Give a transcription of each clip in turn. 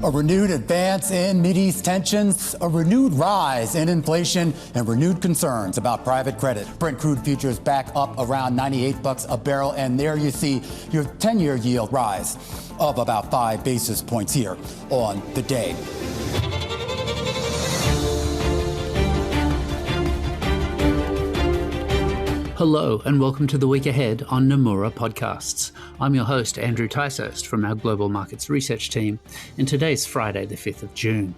A renewed advance in Mideast tensions, a renewed rise in inflation, and renewed concerns about private credit. Brent crude futures back up around $98 a barrel, and there you see your 10-year yield rise of about 5 basis points here on the day. Hello and welcome to the week ahead on Nomura Podcasts. I'm your host, Andrew Ticehurst from our Global Markets Research team, and today's Friday, the 5th of June.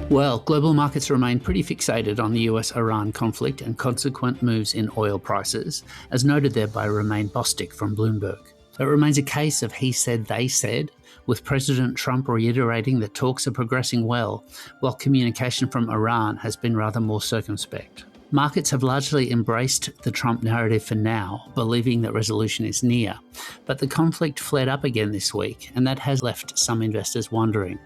Well, global markets remain pretty fixated on the US-Iran conflict and consequent moves in oil prices, as noted there by Romain Bostic from Bloomberg. It remains a case of he said, they said, with President Trump reiterating that talks are progressing well, while communication from Iran has been rather more circumspect. Markets have largely embraced the Trump narrative for now, believing that resolution is near. But the conflict flared up again this week, and that has left some investors wondering.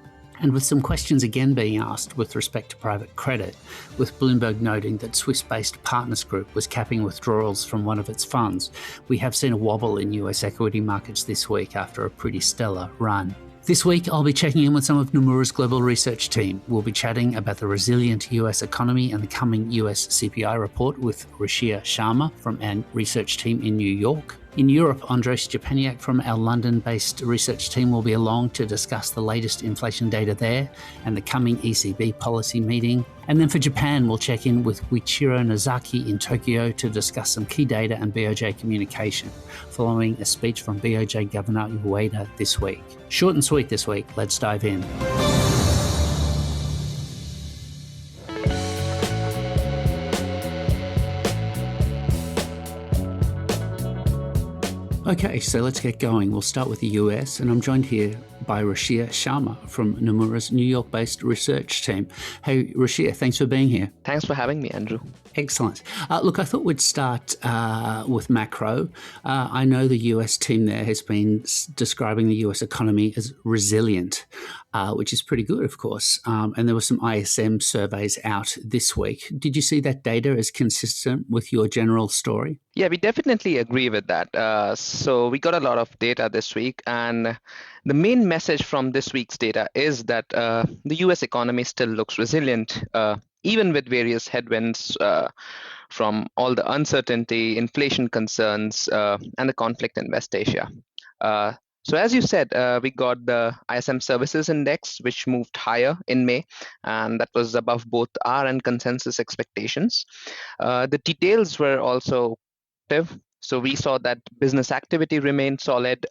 And with some questions again being asked with respect to private credit, with Bloomberg noting that Swiss-based Partners Group was capping withdrawals from one of its funds, we have seen a wobble in US equity markets this week after a pretty stellar run. This week, I'll be checking in with some of Nomura's global research team. We'll be chatting about the resilient US economy and the coming US CPI report with Rashia Sharma from our research team in New York. In Europe, Andres Stepaniak from our London-based research team will be along to discuss the latest inflation data there and the coming ECB policy meeting. And then for Japan, we'll check in with Wichiro Nozaki in Tokyo to discuss some key data and BOJ communication, following a speech from BOJ Governor Ueda this week. Short and sweet this week, let's dive in. Okay, so let's get going. We'll start with the US, and I'm joined here by Rashia Sharma from Nomura's New York-based research team. Hey, Rashia, thanks for being here. Thanks for having me, Andrew. Excellent. Look, I thought we'd start with macro. I know the US team there has been describing the US economy as resilient, which is pretty good, of course. And there were some ISM surveys out this week. Did you see that data as consistent with your general story? Yeah, we definitely agree with that. So we got a lot of data this week, and the main message from this week's data is that the US economy still looks resilient, even with various headwinds from all the uncertainty, inflation concerns, and the conflict in West Asia. So as you said, we got the ISM Services Index, which moved higher in May, and that was above both our and consensus expectations. The details were also positive. So we saw that business activity remained solid.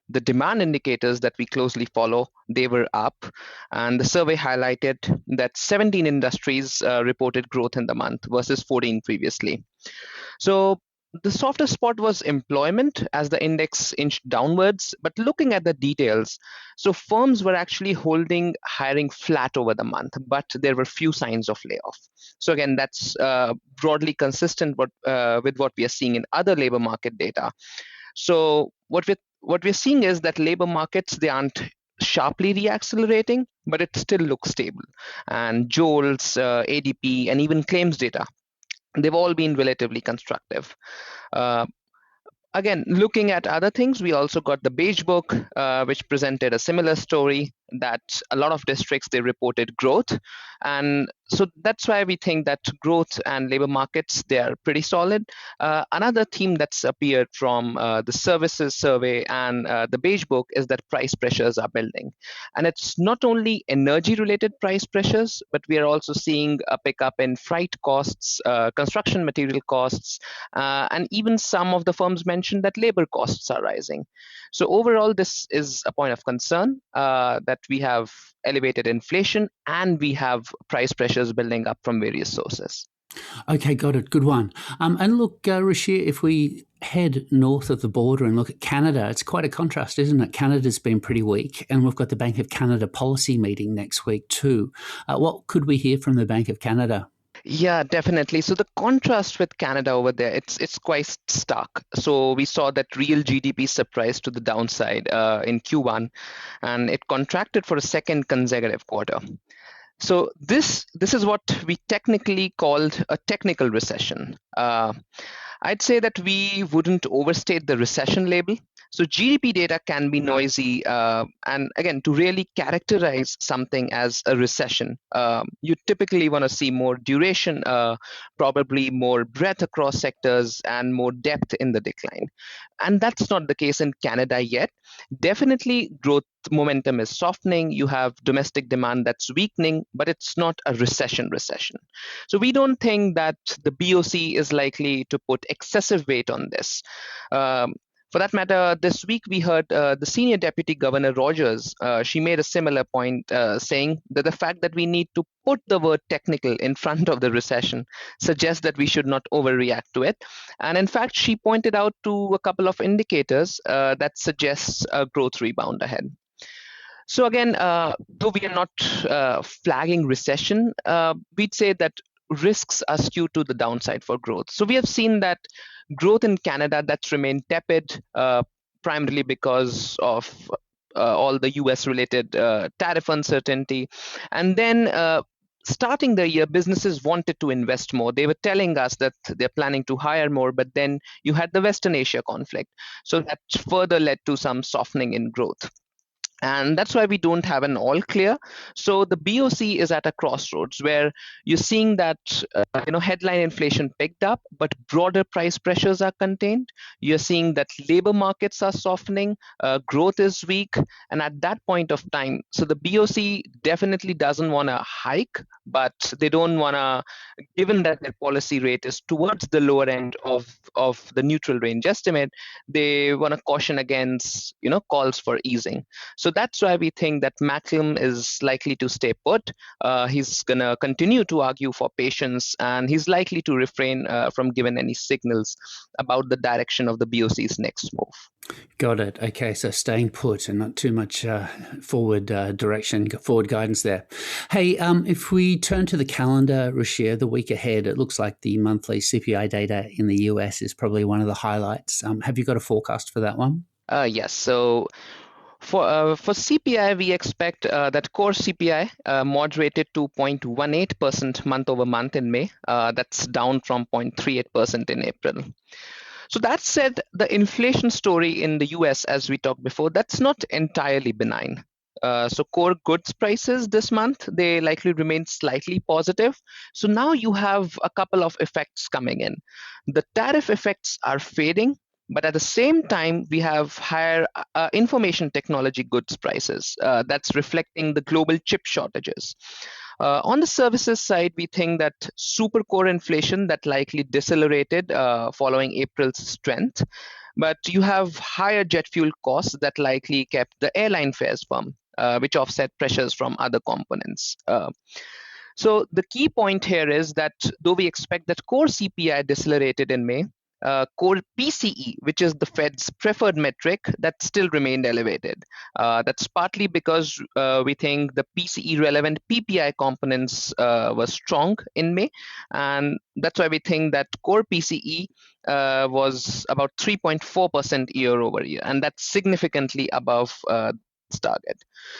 The demand indicators that we closely follow, they were up. And the survey highlighted that 17 industries reported growth in the month versus 14 previously. So the softer spot was employment as the index inched downwards, but looking at the details, so firms were actually holding hiring flat over the month, but there were few signs of layoff. So again, that's broadly consistent with what we are seeing in other labor market data. So what we're seeing is that labor markets, they aren't sharply reaccelerating, but it still looks stable. And JOLTS, ADP, and even claims data, they've all been relatively constructive. Again, looking at other things, we also got the Beige Book, which presented a similar story that a lot of districts, they reported growth. And so that's why we think that growth and labor markets, they are pretty solid. Another theme that's appeared from the services survey and the Beige Book is that price pressures are building. And it's not only energy-related price pressures, but we are also seeing a pickup in freight costs, construction material costs, and even some of the firms mentioned that labor costs are rising. So overall, this is a point of concern that we have elevated inflation and we have price pressures building up from various sources. Okay, got it. Good one. And look, Rashia, if we head north of the border and look at Canada, it's quite a contrast, isn't it? Canada's been pretty weak, and we've got the Bank of Canada policy meeting next week too. What could we hear from the Bank of Canada? Yeah, definitely. So the contrast with Canada over there, it's quite stark. So we saw that real GDP surprised to the downside in Q1, and it contracted for a second consecutive quarter. So this is what we technically called a technical recession. I'd say that we wouldn't overstate the recession label. So GDP data can be noisy, and again, to really characterize something as a recession, you typically want to see more duration, probably more breadth across sectors, and more depth in the decline. And that's not the case in Canada yet. Definitely, growth momentum is softening. You have domestic demand that's weakening, but it's not a recession. So we don't think that the BOC is likely to put excessive weight on this. For that matter, this week we heard the senior deputy governor Rogers. She made a similar point, saying that the fact that we need to put the word technical in front of the recession suggests that we should not overreact to it. And in fact, she pointed out to a couple of indicators that suggests a growth rebound ahead. So again, though we are not flagging recession, we'd say that risks are skewed to the downside for growth. So we have seen that growth in Canada that's remained tepid, primarily because of all the US-related tariff uncertainty. And then starting the year, businesses wanted to invest more. They were telling us that they're planning to hire more, but then you had the Western Asia conflict. So that further led to some softening in growth. And that's why we don't have an all clear. So the BOC is at a crossroads where you're seeing that headline inflation picked up, but broader price pressures are contained. You're seeing that labor markets are softening, growth is weak, and at that point of time, so the BOC definitely doesn't want to hike, but they don't want to, given that their policy rate is towards the lower end of the neutral range estimate, they want to caution against calls for easing. So that's why we think that Macklem is likely to stay put. He's going to continue to argue for patience, and he's likely to refrain from giving any signals about the direction of the BOC's next move. Got it. Okay, so staying put and not too much forward guidance there. Hey, if we turn to the calendar, Rashir, the week ahead, it looks like the monthly CPI data in the US is probably one of the highlights. Have you got a forecast for that one? Yes. So for CPI, we expect that core CPI moderated to 0.18% month over month in May. That's down from 0.38% in April. So that said, the inflation story in the US, as we talked before, that's not entirely benign. So core goods prices this month, they likely remain slightly positive. So now you have a couple of effects coming in. The tariff effects are fading, but at the same time, we have higher information technology goods prices. That's reflecting the global chip shortages. On the services side, we think that super core inflation that likely decelerated following April's strength. But you have higher jet fuel costs that likely kept the airline fares firm, which offset pressures from other components. So the key point here is that though we expect that core CPI decelerated in May, core PCE, which is the Fed's preferred metric, that still remained elevated. That's partly because we think the PCE relevant PPI components were strong in May, and that's why we think that core PCE was about 3.4% year over year, and that's significantly above target.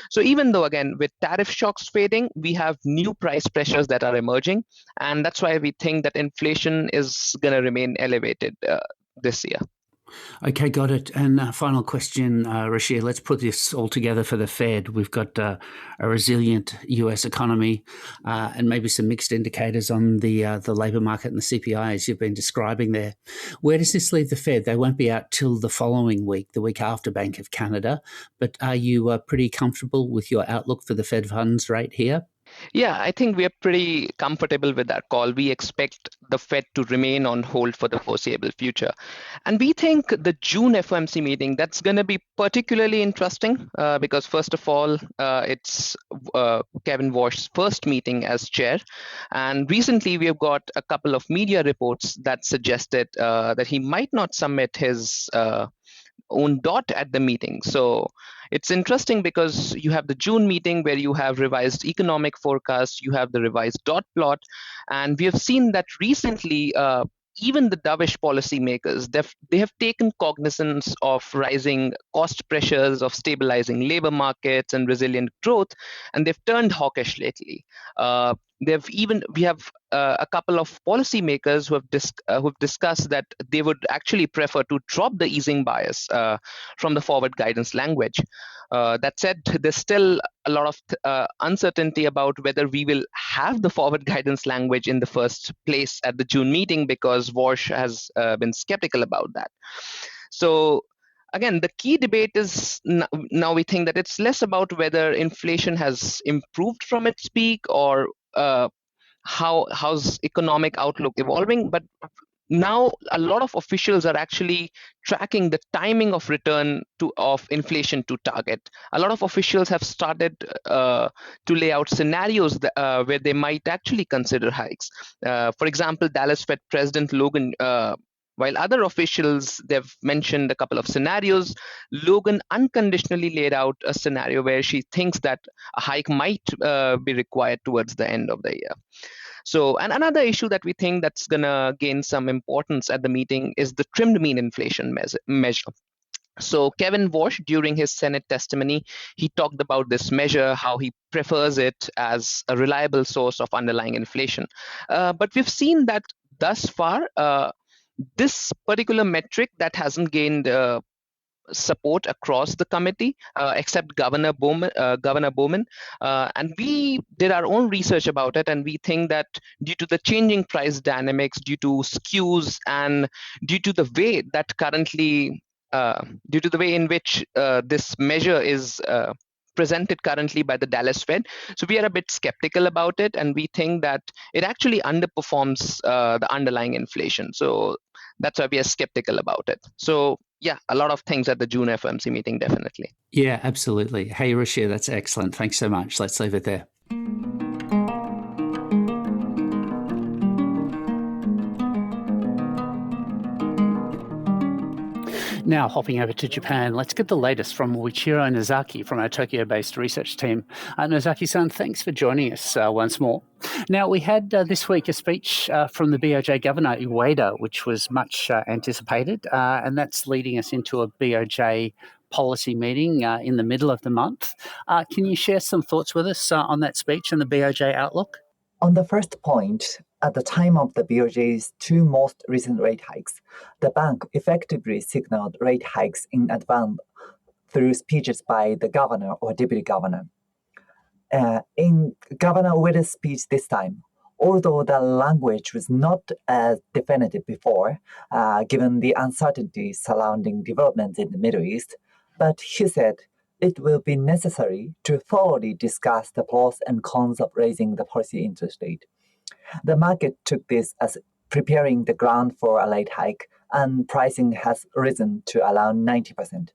So even though, again, with tariff shocks fading, we have new price pressures that are emerging, and that's why we think that inflation is going to remain elevated this year. Okay, got it. And final question, Rashir, let's put this all together for the Fed. We've got a resilient US economy and maybe some mixed indicators on the labour market and the CPI, as you've been describing there. Where does this leave the Fed? They won't be out till the following week, the week after Bank of Canada. But are you pretty comfortable with your outlook for the Fed funds rate here? Yeah, I think we are pretty comfortable with that call. We expect the Fed to remain on hold for the foreseeable future. And we think the June FOMC meeting, that's going to be particularly interesting because, first of all, it's Kevin Warsh's first meeting as chair. And recently, we have got a couple of media reports that suggested that he might not submit his own dot at the meeting. So it's interesting because you have the June meeting where you have revised economic forecasts, you have the revised dot plot, and we have seen that recently even the dovish policymakers, they have taken cognizance of rising cost pressures, of stabilizing labor markets and resilient growth, and they've turned hawkish lately. We have a couple of policymakers who have discussed that they would actually prefer to drop the easing bias from the forward guidance language. That said, there's still a lot of uncertainty about whether we will have the forward guidance language in the first place at the June meeting, because Walsh has been skeptical about that. So again, the key debate is now we think that it's less about whether inflation has improved from its peak, or how's economic outlook evolving, but now a lot of officials are actually tracking the timing of return of inflation to target. A lot of officials have started to lay out scenarios where they might actually consider hikes. For example, Dallas Fed President Logan, while other officials, they've mentioned a couple of scenarios, Logan unconditionally laid out a scenario where she thinks that a hike might be required towards the end of the year. So, and another issue that we think that's going to gain some importance at the meeting is the trimmed mean inflation measure. So Kevin Walsh, during his Senate testimony, he talked about this measure, how he prefers it as a reliable source of underlying inflation. But we've seen that thus far, this particular metric that hasn't gained support across the committee, except Governor Bowman. And we did our own research about it, and we think that due to the changing price dynamics, due to skews, and due to the way that currently, due to the way in which this measure is presented currently by the Dallas Fed. So we are a bit skeptical about it, and we think that it actually underperforms the underlying inflation. So that's why we are skeptical about it. So yeah, a lot of things at the June FOMC meeting, definitely. Yeah, absolutely. Hey, Rashir, that's excellent. Thanks so much. Let's leave it there. Now, hopping over to Japan, let's get the latest from Wichiro Nozaki from our Tokyo-based research team. Nozaki-san, thanks for joining us once more. Now, we had this week a speech from the BOJ Governor Ueda, which was much anticipated, and that's leading us into a BOJ policy meeting in the middle of the month. Can you share some thoughts with us on that speech and the BOJ outlook? On the first point, at the time of the BOJ's two most recent rate hikes, the bank effectively signaled rate hikes in advance through speeches by the governor or deputy governor. In Governor Ueda's speech this time, although the language was not as definitive before, given the uncertainty surrounding developments in the Middle East, but he said it will be necessary to thoroughly discuss the pros and cons of raising the policy interest rate. The market took this as preparing the ground for a late hike, and pricing has risen to around 90%.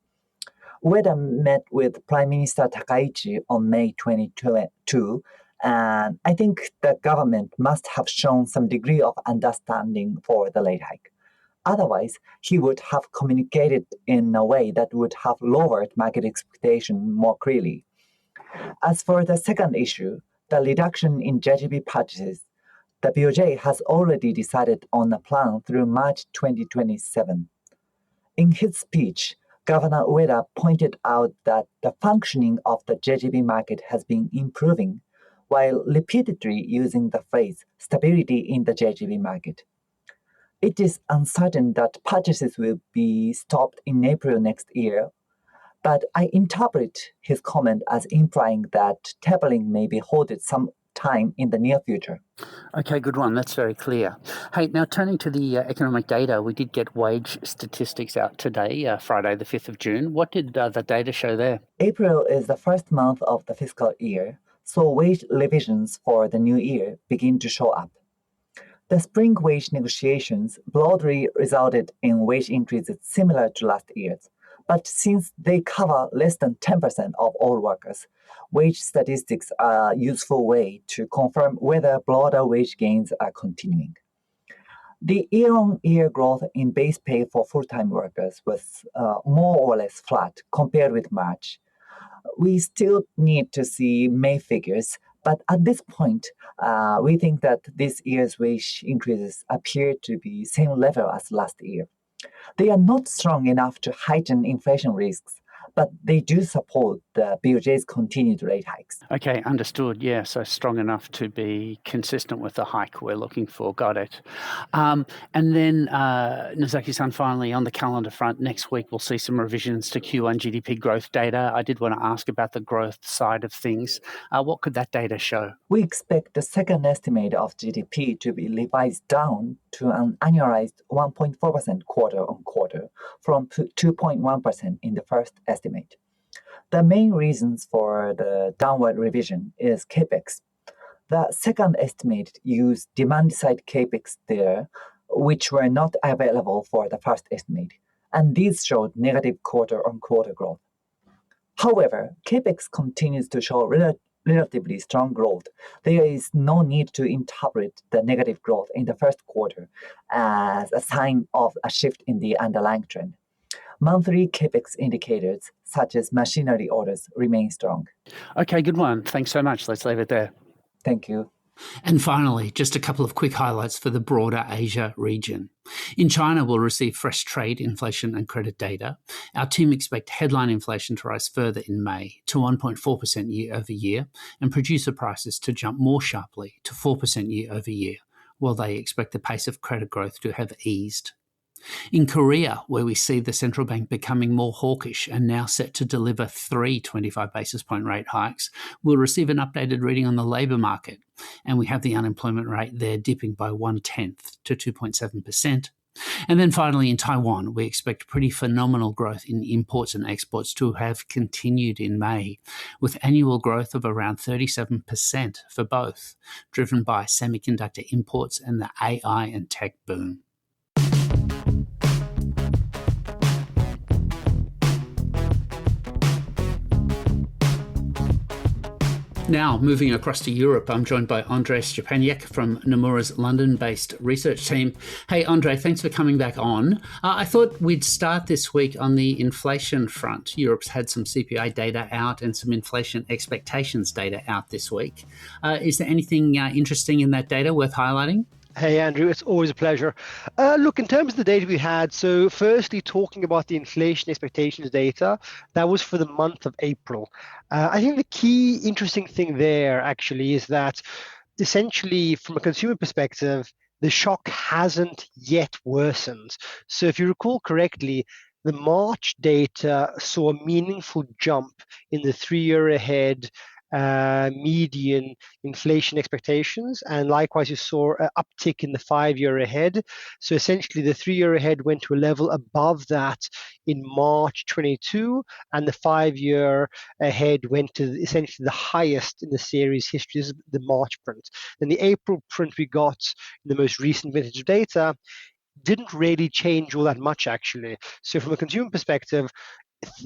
Ueda met with Prime Minister Takaichi on May 22, and I think the government must have shown some degree of understanding for the late hike. Otherwise, he would have communicated in a way that would have lowered market expectation more clearly. As for the second issue, the reduction in JGB purchases, the BOJ has already decided on a plan through March 2027. In his speech, Governor Ueda pointed out that the functioning of the JGB market has been improving, while repeatedly using the phrase stability in the JGB market. It is uncertain that purchases will be stopped in April next year, but I interpret his comment as implying that tapering may be halted some time in the near future. Okay, good one. That's very clear. Hey, now turning to the economic data, we did get wage statistics out today, Friday, the 5th of June. What did the data show there? April is the first month of the fiscal year, so wage revisions for the new year begin to show up. The spring wage negotiations broadly resulted in wage increases similar to last year's, but since they cover less than 10% of all workers, wage statistics are a useful way to confirm whether broader wage gains are continuing. The year-on-year growth in base pay for full-time workers was more or less flat compared with March. We still need to see May figures, but at this point, we think that this year's wage increases appear to be same level as last year. They are not strong enough to heighten inflation risks, but they do support the BOJ's continued rate hikes. Okay, understood. Yeah, so strong enough to be consistent with the hike we're looking for. Got it. And then, Nozaki-san, finally, on the calendar front, next week we'll see some revisions to Q1 GDP growth data. I did want to ask about the growth side of things. What could that data show? We expect the second estimate of GDP to be revised down to an annualized 1.4% quarter on quarter from 2.1% in the first estimate. The main reasons for the downward revision is capex. The second estimate used demand-side capex there, which were not available for the first estimate, and these showed negative quarter-on-quarter growth. However, capex continues to show relatively strong growth. There is no need to interpret the negative growth in the first quarter as a sign of a shift in the underlying trend. Monthly capex indicators, such as machinery orders, remain strong. Okay, good one. Thanks so much. Let's leave it there. Thank you. And finally, just a couple of quick highlights for the broader Asia region. In China, we'll receive fresh trade, inflation and credit data. Our team expect headline inflation to rise further in May to 1.4% year over year and producer prices to jump more sharply to 4% year over year, while they expect the pace of credit growth to have eased. In Korea, where we see the central bank becoming more hawkish and now set to deliver 3 25 basis point rate hikes, we'll receive an updated reading on the labour market, and we have the unemployment rate there dipping by 0.1% to 2.7%. And then finally, in Taiwan, we expect pretty phenomenal growth in imports and exports to have continued in May, with annual growth of around 37% for both, driven by semiconductor imports and the AI and tech boom. Now, moving across to Europe, I'm joined by Andrei Stepaniak from Nomura's London-based research team. Hey, Andrei, thanks for coming back on. I thought we'd start this week on the inflation front. Europe's had some CPI data out and some inflation expectations data out this week. Is there anything interesting in that data worth highlighting? Hey, Andrew, it's always a pleasure. Look, in terms of the data we had, so firstly, talking about the inflation expectations data, that was for the month of April. I think the key interesting thing there actually is that essentially from a consumer perspective, the shock hasn't yet worsened. So if you recall correctly, the March data saw a meaningful jump in the 3-year ahead median inflation expectations, and likewise you saw an uptick in the 5-year ahead. So essentially the 3-year ahead went to a level above that in March 22, and the 5-year ahead went to essentially the highest in the series history. This is the March print. Then the April print we got in the most recent vintage of data didn't really change all that much actually. So from a consumer perspective,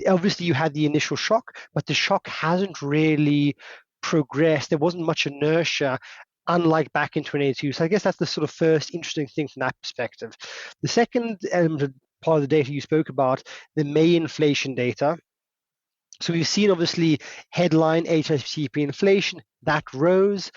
obviously you had the initial shock, but the shock hasn't really progressed. There wasn't much inertia, unlike back in 2022. So I guess that's the sort of first interesting thing from that perspective. The second part of the data you spoke about, the May inflation data. So we've seen obviously headline HSCP inflation, that rose.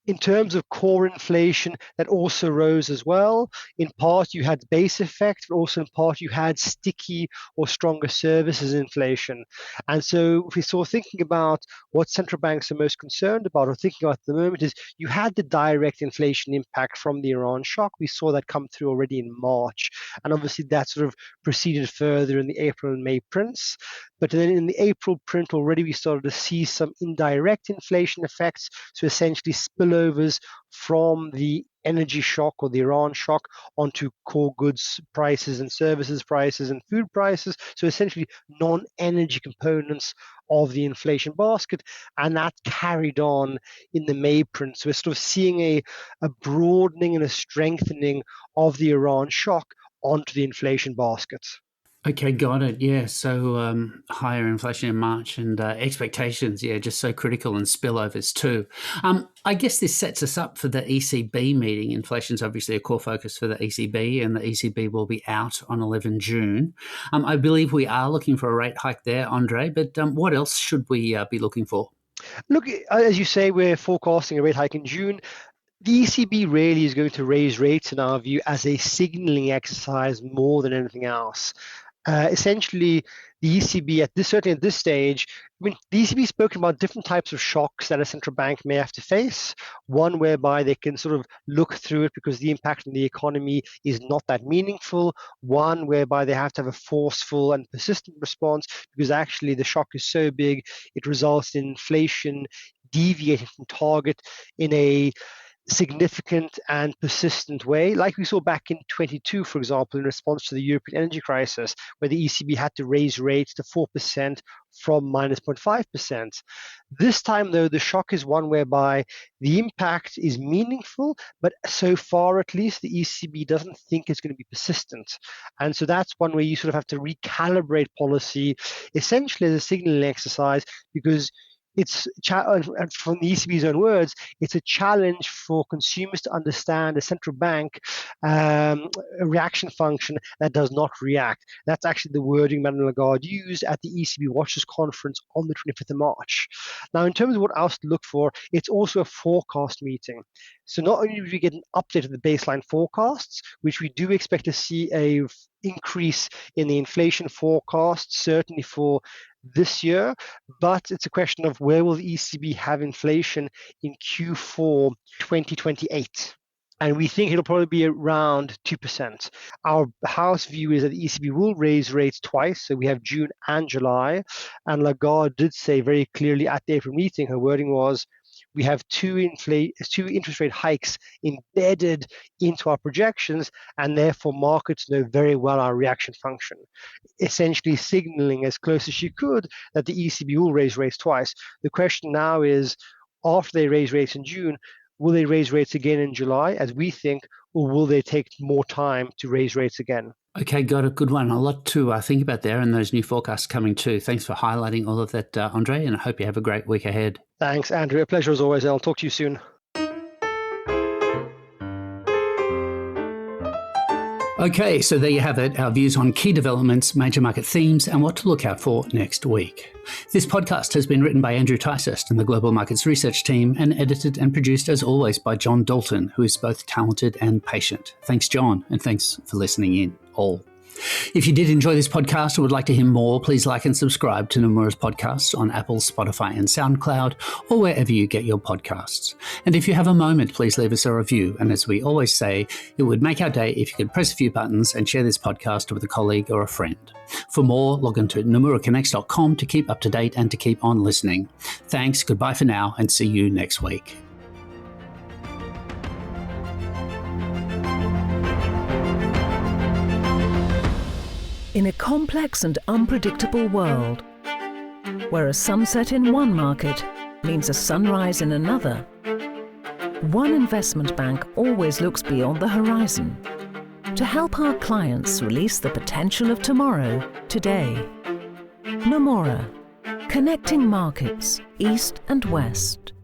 In terms of core inflation, that also rose as well. In part, you had base effect, but also in part, you had sticky or stronger services inflation. And so if we start thinking about what central banks are most concerned about or thinking about at the moment is you had the direct inflation impact from the Iran shock. We saw that come through already in March. And obviously that sort of proceeded further in the April and May prints. But then in the April print already, we started to see some indirect inflation effects. So essentially spillovers from the energy shock or the Iran shock onto core goods prices and services prices and food prices. So essentially non-energy components of the inflation basket. And that carried on in the May print. So we're sort of seeing a broadening and a strengthening of the Iran shock onto the inflation basket. Okay, got it. Yeah, so higher inflation in March and expectations, yeah, just so critical, and spillovers too. I guess this sets us up for the ECB meeting. Inflation's obviously a core focus for the ECB, and the ECB will be out on 11 June. I believe we are looking for a rate hike there, Andre, but what else should we be looking for? Look, as you say, we're forecasting a rate hike in June. The ECB really is going to raise rates, in our view, as a signaling exercise more than anything else. Essentially, the ECB certainly at this stage, the ECB has spoken about different types of shocks that a central bank may have to face. One whereby they can sort of look through it because the impact on the economy is not that meaningful. One whereby they have to have a forceful and persistent response because actually the shock is so big, it results in inflation deviating from target in a significant and persistent way, like we saw back in 22, for example, in response to the European energy crisis, where the ECB had to raise rates to 4% from minus 0.5%. This time, though, the shock is one whereby the impact is meaningful, but so far, at least, the ECB doesn't think it's going to be persistent. And so that's one where you sort of have to recalibrate policy, essentially as a signaling exercise, because it's from the ECB's own words, it's a challenge for consumers to understand a central bank a reaction function that does not react. That's actually the wording Madame Lagarde used at the ECB Watchers Conference on the 25th of March. Now, in terms of what else to look for, it's also a forecast meeting. So not only do we get an update of the baseline forecasts, which we do expect to see a increase in the inflation forecast, certainly for this year, but it's a question of where will the ECB have inflation in Q4 2028. And we think it'll probably be around 2%. Our house view is that the ECB will raise rates twice, so we have June and July. And Lagarde did say very clearly at the April meeting, her wording was, we have two interest rate hikes embedded into our projections, and therefore markets know very well our reaction function, essentially signaling as close as she could that the ECB will raise rates twice. The question now is, after they raise rates in June, will they raise rates again in July, as we think, or will they take more time to raise rates again? Okay, got a good one. A lot to think about there, and those new forecasts coming too. Thanks for highlighting all of that, Andre, and I hope you have a great week ahead. Thanks, Andrew. A pleasure as always, and I'll talk to you soon. Okay, so there you have it, our views on key developments, major market themes, and what to look out for next week. This podcast has been written by Andrew Tysest and the Global Markets Research team, and edited and produced as always by John Dalton, who is both talented and patient. Thanks, John, and thanks for listening in, all. If you did enjoy this podcast or would like to hear more, please like and subscribe to Nomura's podcasts on Apple, Spotify and SoundCloud, or wherever you get your podcasts. And if you have a moment, please leave us a review. And as we always say, it would make our day if you could press a few buttons and share this podcast with a colleague or a friend. For more, log on to nomurakonnects.com to keep up to date and to keep on listening. Thanks, goodbye for now, and see you next week. In a complex and unpredictable world, where a sunset in one market means a sunrise in another, one investment bank always looks beyond the horizon to help our clients release the potential of tomorrow, today. Nomura, connecting markets, east and west.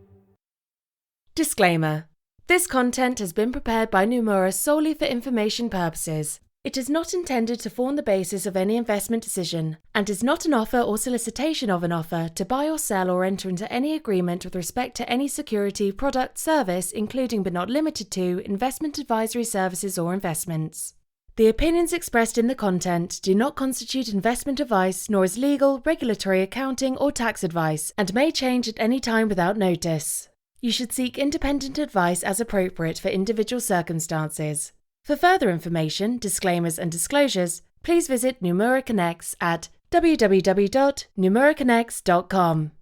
Disclaimer. This content has been prepared by Nomura solely for information purposes. It is not intended to form the basis of any investment decision, and is not an offer or solicitation of an offer to buy or sell or enter into any agreement with respect to any security, product, service, including but not limited to investment advisory services or investments. The opinions expressed in the content do not constitute investment advice, nor is legal, regulatory, accounting, or tax advice, and may change at any time without notice. You should seek independent advice as appropriate for individual circumstances. For further information, disclaimers and disclosures, please visit Nomura Connects at www.nomurakonnects.com.